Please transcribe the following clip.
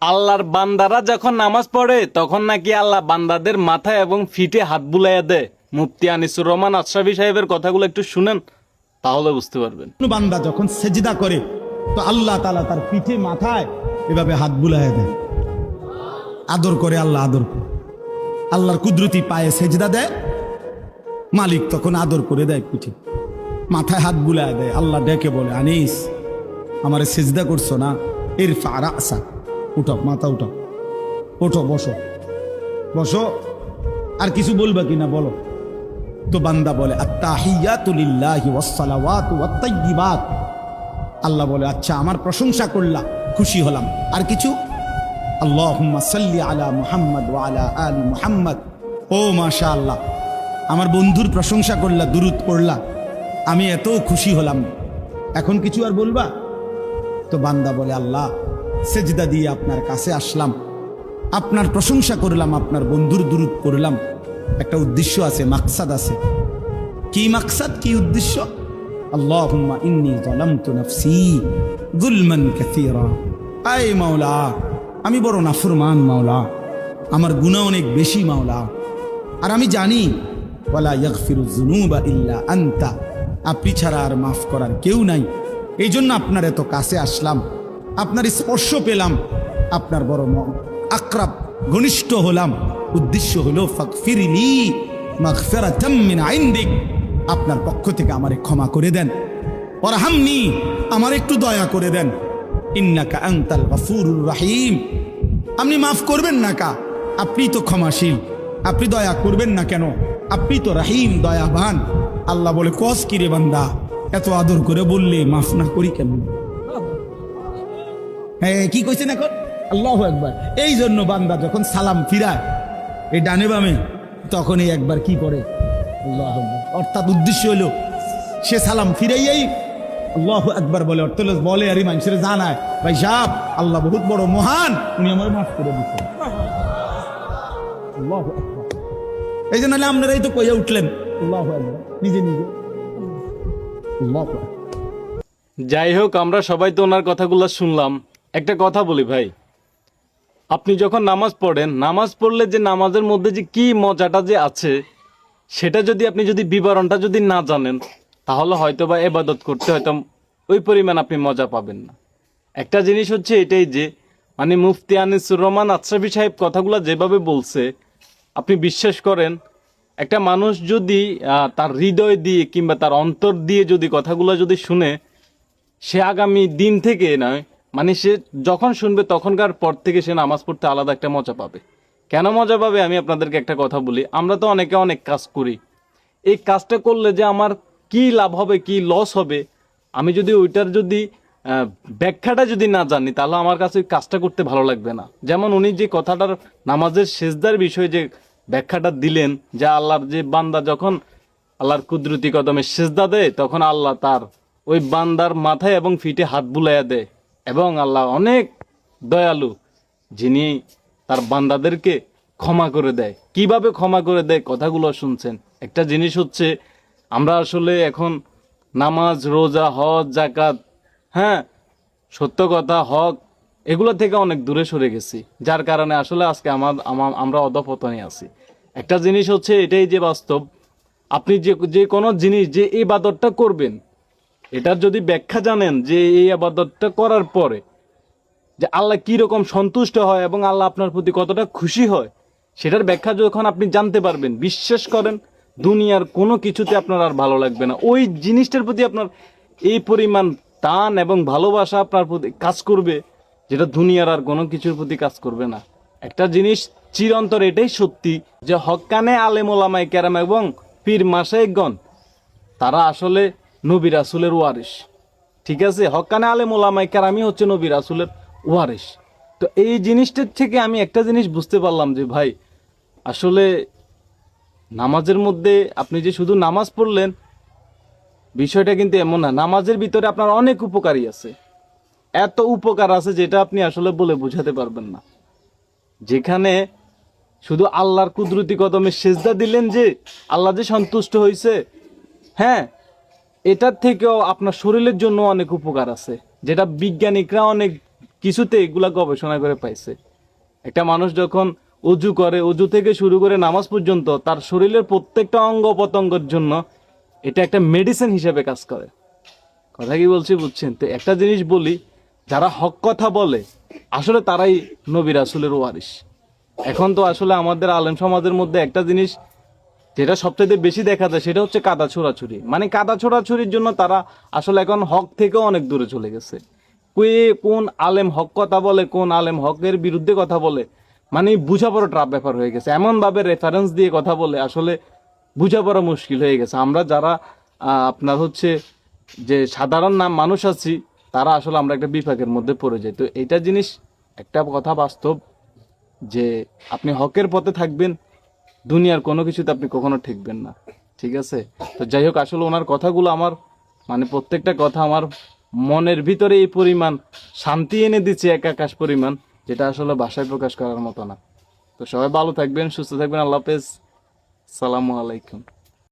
আল্লাহর বান্দারা যখন নামাজ পড়ে তখন নাকি আল্লাহ বান্দাদের মাথায় এবং ফিটে হাত বুলাইয়া দেয়। মুফতি আনিসুর রহমান আশরাফি সাহেবের কথাগুলো একটু শুনেন, তাহলে বুঝতে পারবেন। বান্দা যখন সেজদা করে তো আল্লাহ তাআলা তার পিঠে মাথায় এভাবে হাত বুলাইয়া দেয়, আদর করে। আল্লাহ আদর করে, আল্লাহর কুদরতি পায়ে সেজদা দেয়, মালিক তখন আদর করে দেয়, পিঠে মাথায় হাত বুলাইয়া দেয়। আল্লাহ ডেকে বলে, আনিস আমারে সেজদা করছো না, ইরফা রাসা, উঠো, মাথা উঠো, ওঠো, বসো বসো। আর কিছু বলবা কিনা বলো। তো বান্দা বলে আত্তাহিয়াতু লিল্লাহি ওয়াস সালাওয়াতু ওয়াত তাইয়্যিবাত। আল্লাহ বলে, আচ্ছা আমার প্রশংসা করলা, খুশি হলাম, আর কিছু? আল্লাহুম্মা সাল্লি আলা মুহাম্মদ ওয়া আলা আলি মুহাম্মদ। ও মাশাআল্লাহ, আমার বন্ধুর প্রশংসা করলা, দুরূদ পড়লা, আমি এত খুশি হলাম, এখন কিছু আর বলবা? তো বান্দা বলে, আল্লাহ সেজদা দিয়ে আপনার কাছে আসলাম, আপনার প্রশংসা করলাম, আপনার বন্ধুর দুরূদ পড়লাম, একটা উদ্দেশ্য আছে, মাকসাদ আছে। কি মাকসাদ, কি উদ্দেশ্য? আল্লাহুম্মা ইন্নী যালামতু নাফসি যুলমান কাসীরা। আয় মাওলা, আমি বড় নাফরমান মাওলা, আমার গুনাহ অনেক বেশি মাওলা, আর আমি জানি ওয়ালা ইয়াগফিরুয যুনুবা ইল্লা আনতা, আপনি ছাড়া আর মাফ করার কেউ নাই। এই জন্য আপনার এত কাছে আসলাম, আপনার স্পর্শ পেলাম, আপনার বড় আকরাব ঘনিষ্ঠ হলাম। উদ্দেশ্য হলো ফাগফিরলি মাগফিরাতাম মিন ইনদিক, আপনার পক্ষ থেকে আমারে ক্ষমা করে দেন, ওয়ারহামনি, আমার একটু দয়া করে দেন, ইন্নাকা আনতাল গফুরুর রহিম, আপনি মাফ করবেন না কা, আপনি তো ক্ষমাশীল, আপনি দয়া করবেন না কেন, আপনি তো রহিম, দয়াবান। আল্লাহ বলে, কস কি রে বান্দা, এত আদর করে বললে মাফ না করি কেমন? হ্যাঁ, কি কইছেন এখন? আল্লাহু আকবার। এই জন্য বান্দা যখন সালাম ফিরায় এই ডানে বামে, তখন এই একবার কি করে আল্লাহু আকবার, অর্থাৎ উদ্দেশ্য হলো সে সালাম ফিরাইয়াই আল্লাহু আকবার বলে, অর্থ বলে আর মানুষের জানায়, ভাই সাহেব আল্লাহ বহুত বড় মহান, উনি আমার মাফ করে দিচ্ছেন। আল্লাহু আকবার। এই জন্য আপনারাই তো কইয়া উঠলেন আল্লাহু আকবার নিজে নিজে। আল্লাহু আকবার। যাই হোক, আমরা সবাই তো ওনার কথাগুলো শুনলাম। একটা কথা বলি ভাই, আপনি যখন নামাজ পড়েন, নামাজ পড়লে যে নামাজের মধ্যে যে কি মজাটা যে আছে, সেটা যদি আপনি বিবরণটা যদি না জানেন, তাহলে হয়তো বা ইবাদত করতে হয়তো ওই পরিমাণ আপনি মজা পাবেন না। একটা জিনিস হচ্ছে এটাই যে, মানে মুফতি আনিসুর রহমান আশরাফি সাহেব কথাগুলো যেভাবে বলছে, আপনি বিশ্বাস করেন, একটা মানুষ যদি তার হৃদয় দিয়ে কিংবা তার অন্তর দিয়ে যদি কথাগুলো যদি শুনে, সে আগামী দিন থেকে নয়, মানে সে যখন শুনবে তখনকার পর থেকে সে নামাজ পড়তে আলাদা একটা মজা পাবে। কেন মজা পাবে আমি আপনাদেরকে একটা কথা বলি। আমরা তো অনেকে অনেক কাজ করি, এই কাজটা করলে যে আমার কি লাভ হবে, কি লস হবে, আমি যদি ওইটার ব্যাখ্যাটা যদি না জানি, তাহলে আমার কাছে ওই কাজটা করতে ভালো লাগবে না। যেমন উনি যে কথাটার নামাজের সেজদার বিষয়ে যে ব্যাখ্যাটা দিলেন, যে আল্লাহর যে বান্দা যখন আল্লাহর কুদরতি কদমে সেজদা দেয়, তখন আল্লাহ তার ওই বান্দার মাথায় এবং ফিটে হাত বুলাইয়া দেয়, এবং আল্লাহ অনেক দয়ালু, যিনি তার বান্দাদেরকে ক্ষমা করে দেয়। কিভাবে ক্ষমা করে দেয় কথাগুলো শুনছেন। একটা জিনিস হচ্ছে, আমরা আসলে এখন নামাজ, রোজা, হজ, যাকাত, হ্যাঁ, সত্য কথা, হক, এগুলো থেকে অনেক দূরে সরে গেছি, যার কারণে আসলে আজকে আমরা অধঃপতনে আছি। একটা জিনিস হচ্ছে এটাই যে বাস্তব, আপনি যে কোনো জিনিস যে ইবাদতটা করবেন, এটার যদি ব্যাখ্যা জানেন যে এই ইবাদতটা করার পরে যে আল্লাহ কি রকম সন্তুষ্ট হয় এবং আল্লাহ আপনার প্রতি কতটা খুশি হয়, সেটার ব্যাখ্যা যখন আপনি জানতে পারবেন, বিশ্বাস করেন দুনিয়ার কোনো কিছুতে আপনার আর ভালো লাগবে না। ওই জিনিসটার প্রতি আপনার এই পরিমাণ টান এবং ভালোবাসা আপনার প্রতি কাজ করবে, যেটা দুনিয়ার আর কোনো কিছুর প্রতি কাজ করবে না। একটা জিনিস চিরন্তর এটাই সত্যি, যে হক্কানে আলেম ওলামায়ে কেরাম এবং পীর মাশায়েখগণ, তারা আসলে নবী রাসূলের ওয়ারিস। ঠিক আছে, হক্কানে আলেম ওলামায়ে কেরামই হচ্ছে নবী রাসূলের ওয়ারিস। তো এই জিনিসটার থেকে আমি একটা জিনিস বুঝতে পারলাম যে ভাই, আসলে নামাজের মধ্যে আপনি যে শুধু নামাজ পড়লেন, বিষয়টা কিন্তু এমন না। নামাজের ভিতরে আপনার অনেক উপকারী আছে, এত উপকার আছে যেটা আপনি আসলে বলে বোঝাতে পারবেন না। যেখানে শুধু আল্লাহর কুদরতি কদমে সেজদা দিলেন যে আল্লাহ যে সন্তুষ্ট হয়েছে, হ্যাঁ, এটার থেকেও আপনার শরীরের জন্য অনেক উপকার আছে, যেটা বিজ্ঞানিকরা অনেক কিছুতে এগুলা গবেষণা করে পাইছে। একটা মানুষ যখন অজু করে, অজু থেকে শুরু করে নামাজ পর্যন্ত তার শরীরের প্রত্যেকটা অঙ্গ প্রত্যঙ্গের জন্য এটা একটা মেডিসিন হিসেবে কাজ করে। কথা কি বলছি বুঝছেন? তো একটা জিনিস বলি, যারা হক কথা বলে আসলে তারাই নবী রাসূলের ওয়ারিস। এখন তো আসলে আমাদের আলেম সমাজের মধ্যে একটা জিনিস যেটা সবচেয়ে বেশি দেখা যায় সেটা হচ্ছে কাদা ছোড়াছুরি। মানে কাদা ছোড়াছুরির জন্য তারা আসলে এখন হক থেকেও অনেক দূরে চলে গেছে। কোন আলেম হক কথা বলে, কোন আলেম হকের বিরুদ্ধে কথা বলে, মানে বুঝাপড়া ট্রাপ ব্যাপার হয়ে গেছে। এমন ভাবে রেফারেন্স দিয়ে কথা বলে আসলে বুঝাপড়া মুশকিল হয়ে গেছে। আমরা যারা আপনার হচ্ছে যে সাধারণ নাম মানুষ আছি, তারা আসলে আমরা একটা বিপাকের মধ্যে পড়ে যাই। তো এটা জিনিস, একটা কথা বাস্তব যে আপনি হকের পথে থাকবেন, দুনিয়ার কোনো কিছুতে আপনি কখনো ঠেকবেন না। ঠিক আছে? তো যাই হোক, আসলে ওনার কথাগুলো আমার মানে প্রত্যেকটা কথা আমার মনের ভিতরে এই পরিমাণ শান্তি এনে দিচ্ছে, এক আকাশ পরিমাণ, যেটা আসলে ভাষায় প্রকাশ করার মতো না। তো সবাই ভালো থাকবেন, সুস্থ থাকবেন। আল্লাহ হাফেজ, সালামু আলাইকুম।